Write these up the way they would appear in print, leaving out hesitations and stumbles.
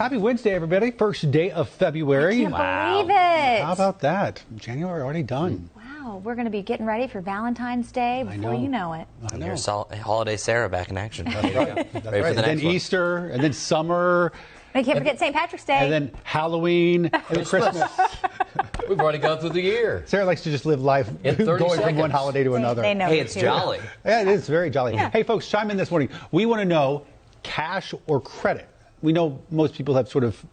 Happy Wednesday, everybody. First day of February. I can't believe it. How about that? January already done. Wow, we're going to be getting ready for Valentine's Day before you know it. I know. There's Holiday Sarah back in action. That's right. That's right. And then Easter, and then summer. I can't forget St. Patrick's Day. And then Halloween, and then Christmas. We've already gone through the year. Sarah likes to just live life In 30 going seconds. from one holiday to another. They know Hey, me it's too. jolly. Yeah, it is very jolly. Hey, folks, chime in this morning. We want to know cash or credit. We know most people have sort of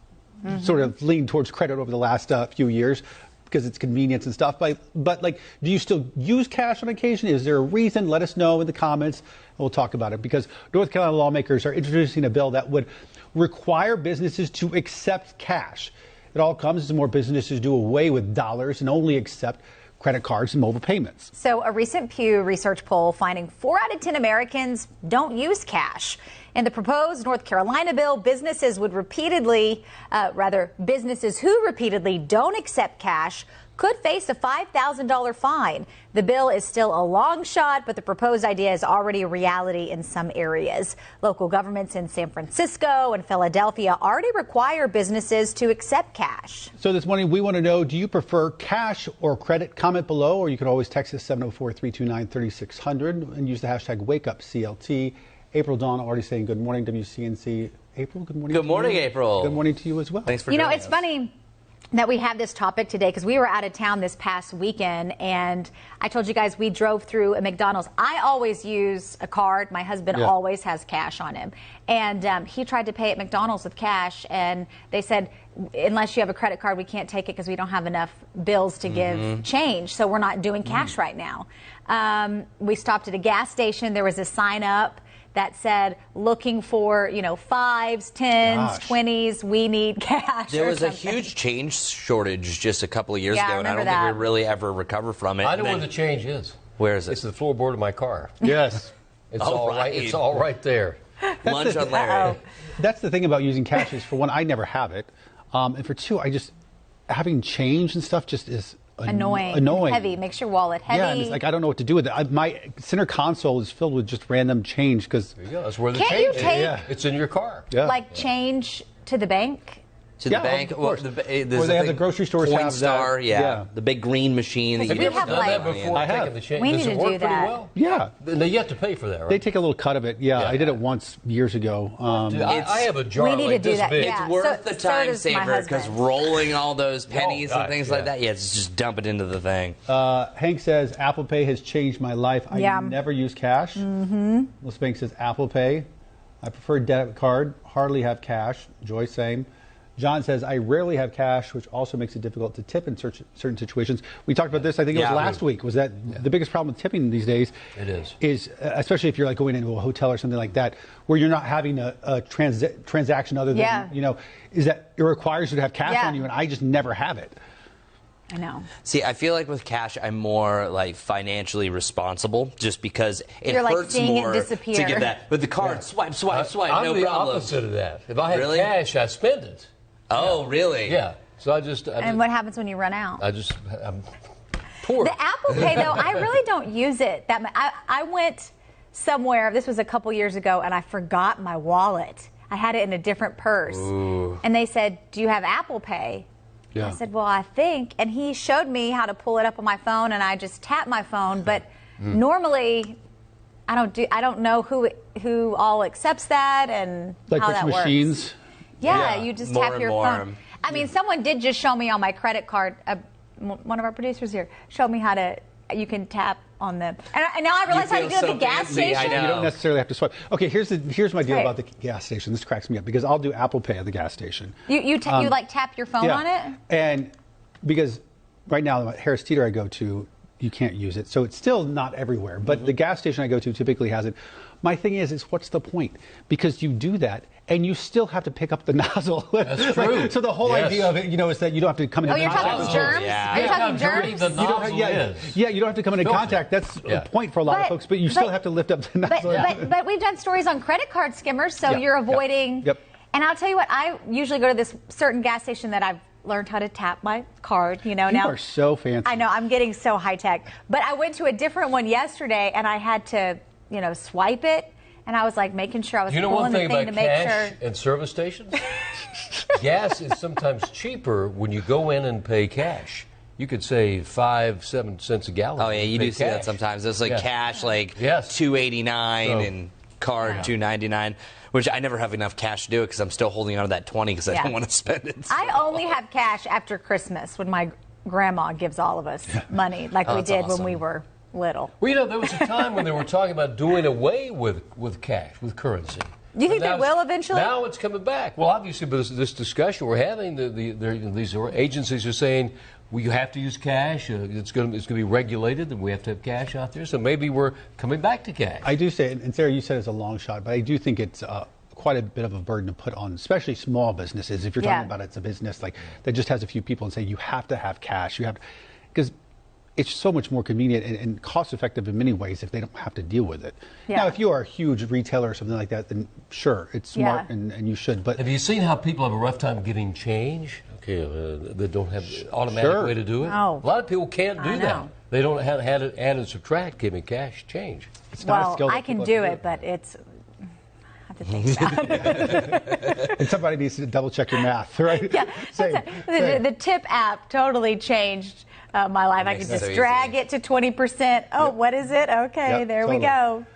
leaned towards credit over the last few years because it's convenience and stuff. But like, do you still use cash on occasion? Is there a reason? Let us know in the comments, and we'll talk about it. Because North Carolina lawmakers are introducing a bill that would require businesses to accept cash. It all comes as more businesses do away with dollars and only accept credit cards and mobile payments. So a recent Pew Research poll finding 4 out of 10 Americans don't use cash. In the proposed North Carolina bill, businesses who repeatedly don't accept cash could face a $5,000 fine. The bill is still a long shot, but the proposed idea is already a reality in some areas. Local governments in San Francisco and Philadelphia already require businesses to accept cash. So this morning, we want to know, do you prefer cash or credit? Comment below, or you can always text us 704-329-3600 and use the hashtag WakeUpCLT. April Dawn already saying good morning, WCNC. April, good morning. Good morning, April. Good morning to you as well. Thanks for You know, joining it's us. funny that we have this topic today because we were out of town this past weekend, and I told you guys we drove through a McDonald's. I always use a card. My husband always has cash on him, and he tried to pay at McDonald's with cash, and they said, unless you have a credit card, we can't take it because we don't have enough bills to give change, so we're not doing cash right now. We stopped at a gas station. There was a sign up that said, looking for, 5s, 10s, 20s, we need cash. There was a something. huge change shortage just a couple of years Yeah, I ago, and I don't remember think that. we really ever recover from it. I know where the change is. Where is it? It's the floorboard of my car. Yes. It's All all right. right. It's all right there. Lunch on Larry. That's the thing about using cash is, for one, I never have it. And for two, having change and stuff just is annoying. Heavy. Makes your wallet heavy. Yeah, and it's like I don't know what to do with it. My center console is filled with just random change because. There you go. That's where the Can't change you is. take- Yeah. It's in your car. Yeah. Like change to the bank? To the bank. Of course. There's Or they a have the thing, grocery stores have that. Coinstar, Yeah. the big green machine that Have you you Have you have ever done that like- before? I have. Taking the change? We Does need it to work do pretty that. well? Yeah. Now you have to pay for that, right? They take a little cut of it. Yeah, Yeah. I did it once years ago. Dude, I have a jar We need like to do this that, big. yeah. It's worth the so time does my saver because husband. rolling all those pennies gosh, and things yeah. like that, just dump it into the thing. Hank says Apple Pay has changed my life. I never use cash. Melissa Banks says Apple Pay. I prefer debit card. Hardly have cash. Joy, same. John says, I rarely have cash, which also makes it difficult to tip in certain situations. We talked about this, I think it was last week, was that the biggest problem with tipping these days is especially if you're like going into a hotel or something like that, where you're not having a transaction other than, is that it requires you to have cash on you, and I just never have it. I know. See, I feel like with cash, I'm more like financially responsible, just because it You're like hurts seeing it more disappear. to get that. With the card, swipe, I'm no the problem. opposite of that. If I have Really? cash, I spend it. Oh, really? Yeah. So And what happens when you run out? I'm poor. The Apple Pay, though, I really don't use it that much. I went somewhere, this was a couple years ago, and I forgot my wallet. I had it in a different purse. Ooh. And they said, do you have Apple Pay? Yeah. I said, well, I think. And he showed me how to pull it up on my phone, and I just tapped my phone. But normally, I don't know who all accepts that and Like how which that machines? works. Yeah, you just more tap and your more. phone. I mean, someone did just show me on my credit card. One of our producers here showed me how to. You can tap on the. And now I realize how to feel do it at so the gas fancy, I station. know. You don't necessarily have to swipe. Okay, here's my deal Right. about the gas station. This cracks me up because I'll do Apple Pay at the gas station. You like tap your phone on it. And because right now, the Harris Teeter I go to, you can't use it. So it's still not everywhere. But the gas station I go to typically has it. My thing is what's the point? Because you do that, and you still have to pick up the nozzle. That's true. So the whole idea of it, is that you don't have to come into Oh, you're contact talking with germs? Yeah. Are you How talking dirty germs? the You don't have, nozzle yeah, is. yeah, you don't have to come into Filter. contact. That's Yeah. a point for a lot of folks, but you still have to lift up the nozzle. But we've done stories on credit card skimmers, so Yeah, you're yeah. avoiding. Yep. And I'll tell you what, I usually go to this certain gas station that I've learned how to tap my card. You now are so fancy. I know, I'm getting so high tech. But I went to a different one yesterday, and I had to, swipe it. And I was like making sure I was You know pulling one the thing thing about to make cash sure. and service stations? Gas is sometimes cheaper when you go in and pay cash. You could save 5-7 cents a gallon. Oh yeah, you pay do see that cash. sometimes. It's like cash, like Yes. $2.89 So- and card $2.99, which I never have enough cash to do it because I'm still holding on to that 20 because I don't want to spend it. I only have cash after Christmas when my grandma gives all of us money, like we that's did when awesome. we were little. Well, you know, there was a time when they were talking about doing away with cash, with currency. Do you think And they now will it's- eventually? Now it's coming back. Well, obviously, but this discussion we're having, these agencies are saying, well, you have to use cash. It's going to be regulated, and we have to have cash out there. So maybe we're coming back to cash. I do say, and Sarah, you said it's a long shot, but I do think it's quite a bit of a burden to put on, especially small businesses. If you're talking about it's a business like that just has a few people and say you have to have cash, you have, because it's so much more convenient and cost effective in many ways if they don't have to deal with it. Yeah. Now, if you are a huge retailer or something like that, then sure, it's smart and you should. But Have you seen how people have a rough time getting change? Okay, they don't have automatic way to do it. No. A lot of people can't do I that. know. They don't have add and subtract giving cash change. it's not a Well, skill that I can people do have it, but it's. I have to think about it. and somebody needs to double check your math, right? Yeah, Same. the tip app totally changed my life. I could makes just it so drag easy. it to 20%. Oh, what is it? Okay, Yep, there we totally. go.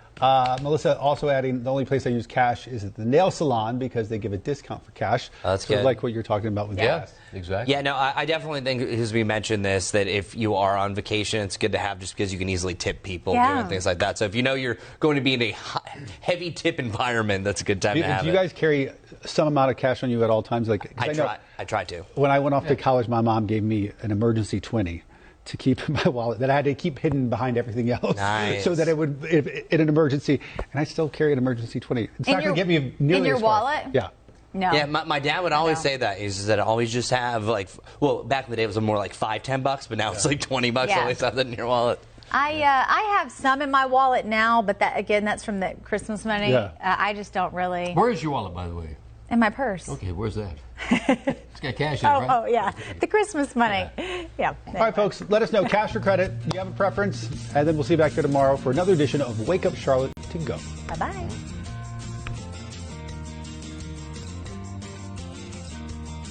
Melissa also adding the only place I use cash is at the nail salon because they give a discount for cash. That's sort of good. like what you're talking about with Yeah, gas. exactly. Yeah, no, I definitely think, as we mentioned this, that if you are on vacation, it's good to have just because you can easily tip people doing things like that. So if you know you're going to be in a heavy tip environment, that's a good time to have Do you it. guys carry some amount of cash on you at all times? Like 'cause I try to. When I went off to college, my mom gave me an emergency 20 to keep in my wallet that I had to keep hidden behind everything else, Nice. so that it would, in an emergency, and I still carry an emergency 20. It's not going to get me nearly in your as far. wallet? Yeah. No. Yeah, my dad would always know. say that. He said, always just have, like, well, back in the day it was more like $5-10, but now it's like $20. Yeah. Always have that in your wallet. I have some in my wallet now, but that's from the Christmas money. Yeah. I just don't really. Where's your wallet, by the way? In my purse. Okay, where's that? It's got cash in it, right? Oh, yeah. The Christmas money. Yeah. All right, folks, let us know, cash or credit. Do you have a preference? And then we'll see you back here tomorrow for another edition of Wake Up Charlotte to Go. Bye-bye.